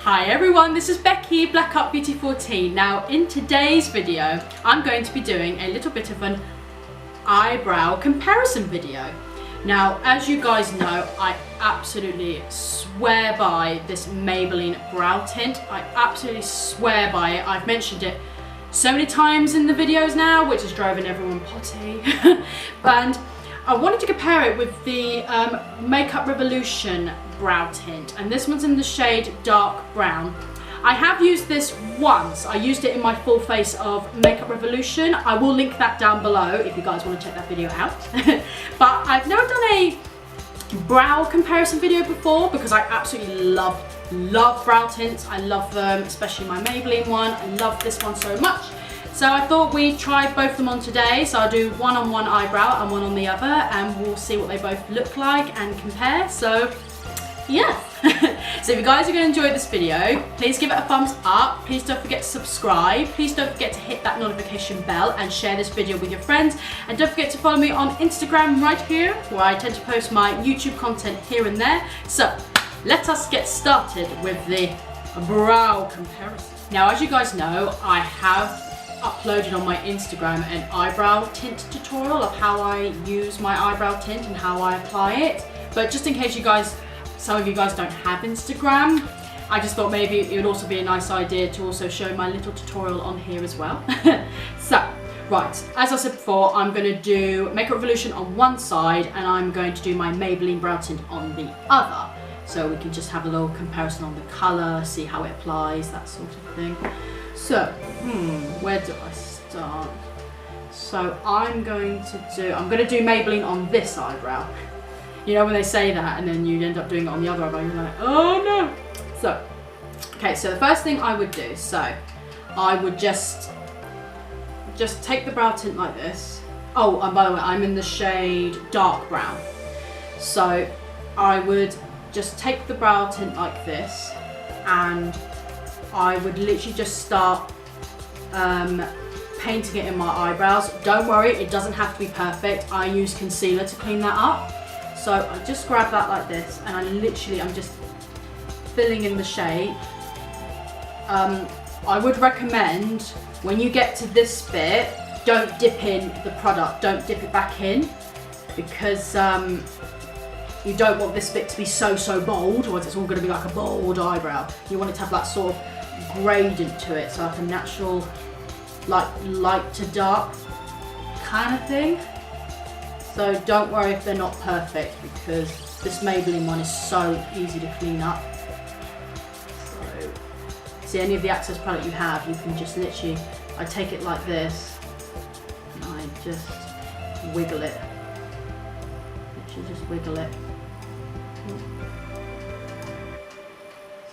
Hi everyone, this is Becky, Black Up Beauty 14. Now in today's video, I'm going to be doing a little bit of an eyebrow comparison video. Now as you guys know, I absolutely swear by this Maybelline brow tint. I absolutely swear by it. I've mentioned it so many times in the videos now, which is driving everyone potty. And I wanted to compare it with the Makeup Revolution brow tint, and this one's in the shade dark brown. I have used this once. I used it in my full face of Makeup Revolution. I will link that down below if you guys want to check that video out. But I've never done a brow comparison video before because I absolutely love brow tints. I love them, especially my Maybelline one. I love this one so much. So I thought we'd try both of them on today. So I'll do one on one eyebrow and one on the other, and we'll see what they both look like and compare. So yeah. So if you guys are going to enjoy this video, please give it a thumbs up. Please don't forget to subscribe. Please don't forget to hit that notification bell and share this video with your friends. And don't forget to follow me on Instagram right here, where I tend to post my YouTube content here and there. So let us get started with the brow comparison. Now as you guys know, I have uploaded on my Instagram an eyebrow tint tutorial of how I use my eyebrow tint and how I apply it. But just in case some of you guys don't have Instagram, I just thought maybe it would also be a nice idea to also show my little tutorial on here as well. So, right, as I said before, I'm going to do Makeup Revolution on one side and I'm going to do my Maybelline brow tint on the other. So we can just have a little comparison on the colour, see how it applies, that sort of thing. So, where do I start? So I'm going to do Maybelline on this eyebrow. You know when they say that and then you end up doing it on the other eyebrow, you're like, oh no. So, okay, so the first thing I would do, so I would just take the brow tint like this. Oh, and by the way, I'm in the shade dark brown. So I would just take the brow tint like this and I would literally just start painting it in my eyebrows. Don't worry, it doesn't have to be perfect. I use concealer to clean that up. So I just grab that like this and I'm just filling in the shape. I would recommend when you get to this bit, don't dip in the product, don't dip it back in, because you don't want this bit to be so bold, or it's all going to be like a bold eyebrow. You want it to have that sort of gradient to it, so like a natural, like light to dark kind of thing. So don't worry if they're not perfect, because this Maybelline one is so easy to clean up. So, see, any of the access product you have, you can just literally, I take it like this and I just wiggle it. Literally just wiggle it.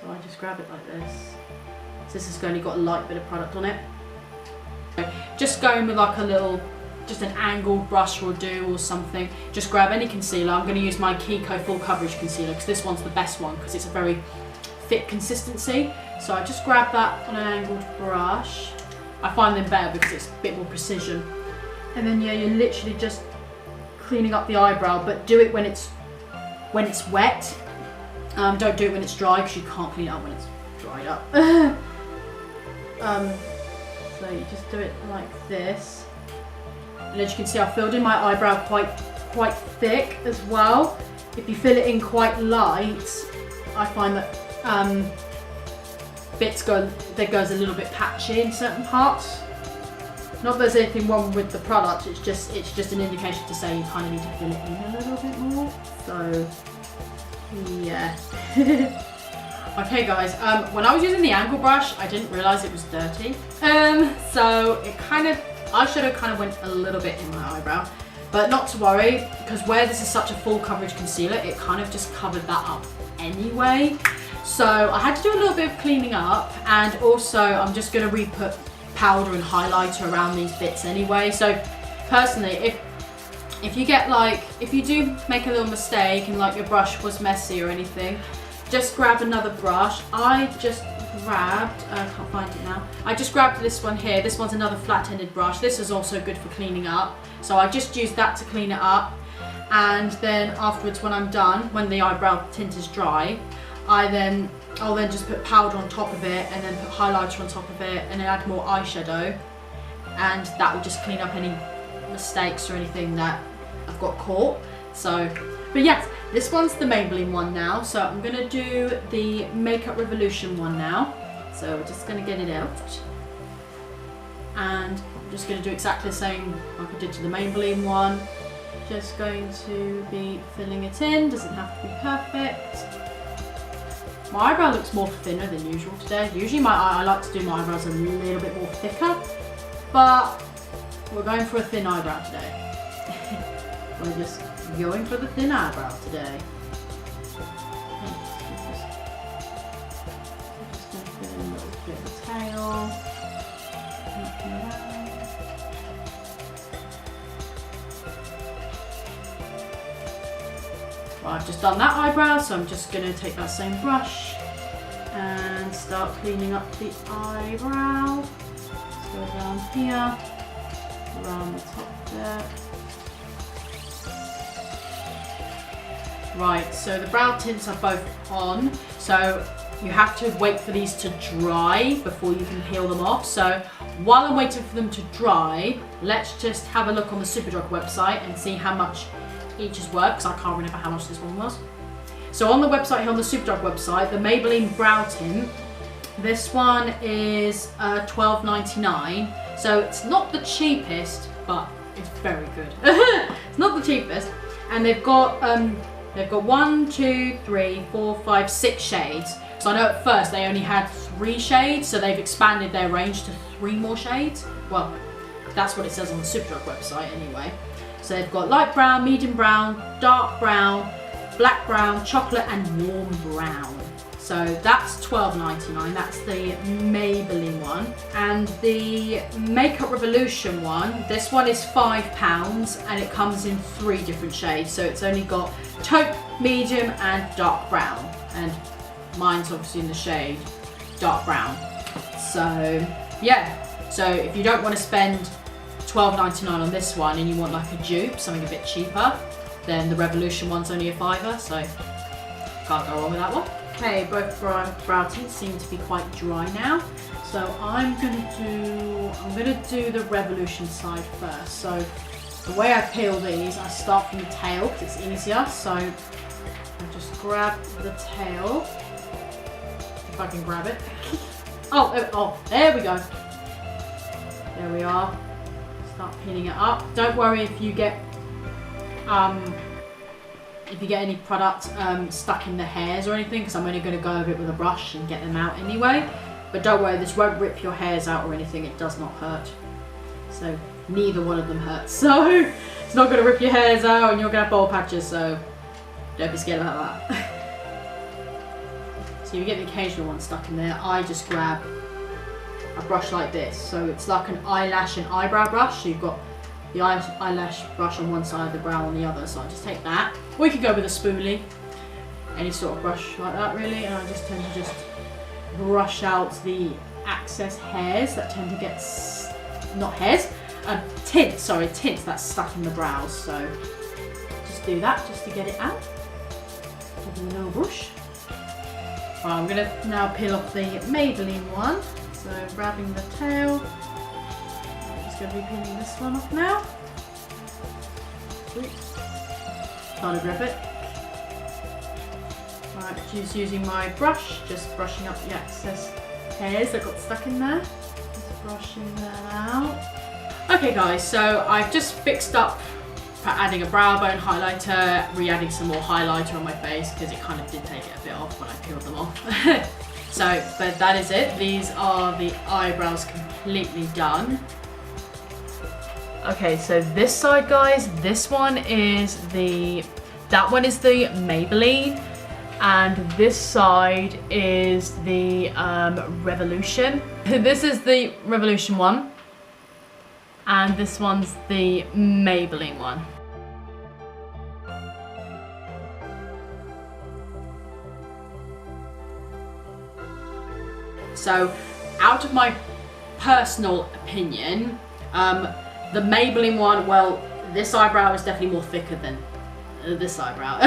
So I just grab it like this. So this has only got a light bit of product on it. Just going with like just an angled brush will do, or something. Just grab any concealer. I'm going to use my KIKO full coverage concealer because this one's the best one because it's a very thick consistency. So I just grab that on an angled brush. I find them better because it's a bit more precision. And then yeah, you're literally just cleaning up the eyebrow, but do it when it's wet. Don't do it when it's dry because you can't clean it up when it's dried up. So you just do it like this. And as you can see, I filled in my eyebrow quite thick as well. If you fill it in quite light, I find that it goes a little bit patchy in certain parts. Not that there's anything wrong with the product, it's just an indication to say you kind of need to fill it in a little bit more. So yeah. Okay guys, when I was using the angle brush, I didn't realise it was dirty. So it eyeshadow kind of went a little bit in my eyebrow, but not to worry, because where this is such a full coverage concealer, it kind of just covered that up anyway. So I had to do a little bit of cleaning up, and also I'm just going to re-put powder and highlighter around these bits anyway. So personally, if you do make a little mistake and like your brush was messy or anything, just grab another brush. I just grabbed, I can't find it now. I just grabbed this one here. This one's another flat-ended brush. This is also good for cleaning up. So I just used that to clean it up. And then afterwards, when I'm done, when the eyebrow tint is dry, I then I'll then just put powder on top of it and then put highlighter on top of it and then add more eyeshadow, and that will just clean up any mistakes or anything that I've got caught. So, but yes, this one's the Maybelline one now, so I'm going to do the Makeup Revolution one now. So we're just going to get it out, and I'm just going to do exactly the same like I did to the Maybelline one. Just going to be filling it in, doesn't have to be perfect. My eyebrow looks more thinner than usual today. Usually I like to do my eyebrows a little bit more thicker, but we're going for a thin eyebrow today. We're just going for the thin eyebrow today. Just going to fill in a little bit of the tail. Well, I've just done that eyebrow, so I'm just going to take that same brush and start cleaning up the eyebrow. Let's go down here, around the top there. Right, so the brow tints are both on, so you have to wait for these to dry before you can peel them off. So while I'm waiting for them to dry, let's just have a look on the Superdrug website and see how much each is worth, because I can't remember how much this one was. So on the website here, on the Superdrug website, the Maybelline Brow Tint, this one is $12.99. So it's not the cheapest, but it's very good. It's not the cheapest, and they've got 1, 2, 3, 4, 5, 6 shades. So I know at first they only had 3 shades, so they've expanded their range to 3 more shades. Well, that's what it says on the Superdrug website anyway. So they've got light brown, medium brown, dark brown, black brown, chocolate and warm brown. So that's $12.99, that's the Maybelline one. And the Makeup Revolution one, this one is £5 and it comes in 3 different shades. So it's only got taupe, medium and dark brown. And mine's obviously in the shade dark brown. So yeah, so if you don't want to spend $12.99 on this one and you want like a dupe, something a bit cheaper, then the Revolution one's only a £5, so can't go wrong with that one. Okay, both brow tints seem to be quite dry now, so I'm gonna do the Revolution side first. So the way I peel these, I start from the tail because it's easier. So I just grab the tail, if I can grab it. Oh, there we go. There we are. Start peeling it up. Don't worry if you get any product stuck in the hairs or anything, because I'm only going to go over it with a brush and get them out anyway. But don't worry, this won't rip your hairs out or anything. It does not hurt. So neither one of them hurts. So it's not going to rip your hairs out and you're going to have bald patches. So don't be scared about that. So you get the occasional one stuck in there. I just grab a brush like this, so it's like an eyelash and eyebrow brush. So you've got the eyelash brush on one side, the brow on the other. So I just take that, or you could go with a spoolie, any sort of brush like that really. And I just tend to just brush out the excess hairs that tend to get, not hairs, tints that's stuck in the brows. So just do that just to get it out with a little brush. Well, I'm gonna now peel off the Maybelline one. So grabbing the tail, I'm just going to be peeling this one off now. Oops. Trying to grip it. Right, just using my brush, just brushing up the excess hairs that got stuck in there. Just brushing that out. Okay guys, so I've just fixed up adding a brow bone highlighter, re-adding some more highlighter on my face because it kind of did take it a bit off when I peeled them off. So, but that is it. These are the eyebrows completely done. Okay, so this side, guys, that one is the Maybelline, and this side is the Revolution. This is the Revolution one, and this one's the Maybelline one. So, out of my personal opinion, the Maybelline one, well, this eyebrow is definitely more thicker than this eyebrow.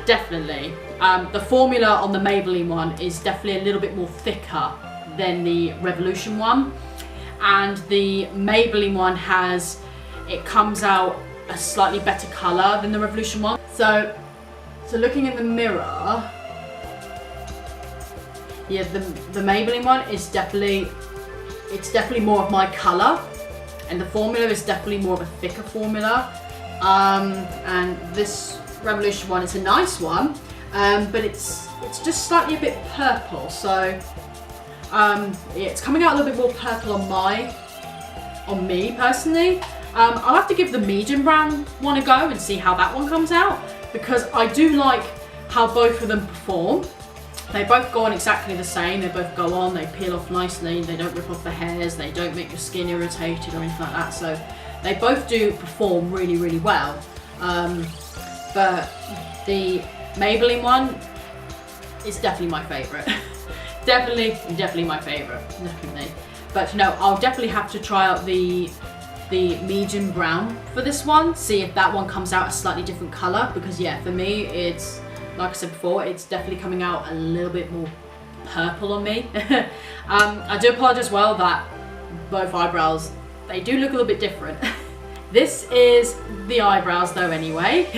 definitely. The formula on the Maybelline one is definitely a little bit more thicker than the Revolution one. And the Maybelline one comes out a slightly better colour than the Revolution one. So looking in the mirror, yeah, the Maybelline one is definitely more of my colour, and the formula is definitely more of a thicker formula. And this Revolution one is a nice one, but it's just slightly a bit purple. So it's coming out a little bit more purple on me personally. I'll have to give the medium brown one a go and see how that one comes out, because I do like how both of them perform. They both go on exactly the same. They both go on, they peel off nicely, they don't rip off the hairs, they don't make your skin irritated or anything like that. So they both do perform really, really well. But the Maybelline one is definitely my favourite. definitely my favourite, definitely. But no, I'll definitely have to try out the medium brown for this one, see if that one comes out a slightly different colour, because yeah, for me it's, like I said before, it's definitely coming out a little bit more purple on me. I do apologise as well that both eyebrows, they do look a little bit different. This is the eyebrows though anyway.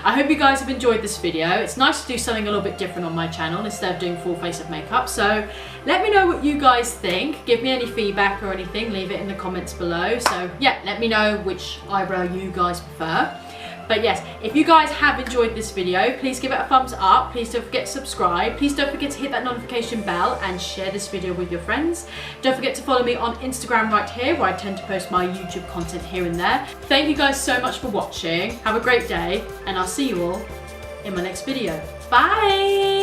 I hope you guys have enjoyed this video. It's nice to do something a little bit different on my channel instead of doing full face of makeup. So let me know what you guys think. Give me any feedback or anything, leave it in the comments below. So yeah, let me know which eyebrow you guys prefer. But yes, if you guys have enjoyed this video, please give it a thumbs up. Please don't forget to subscribe. Please don't forget to hit that notification bell and share this video with your friends. Don't forget to follow me on Instagram right here, where I tend to post my YouTube content here and there. Thank you guys so much for watching. Have a great day, and I'll see you all in my next video. Bye!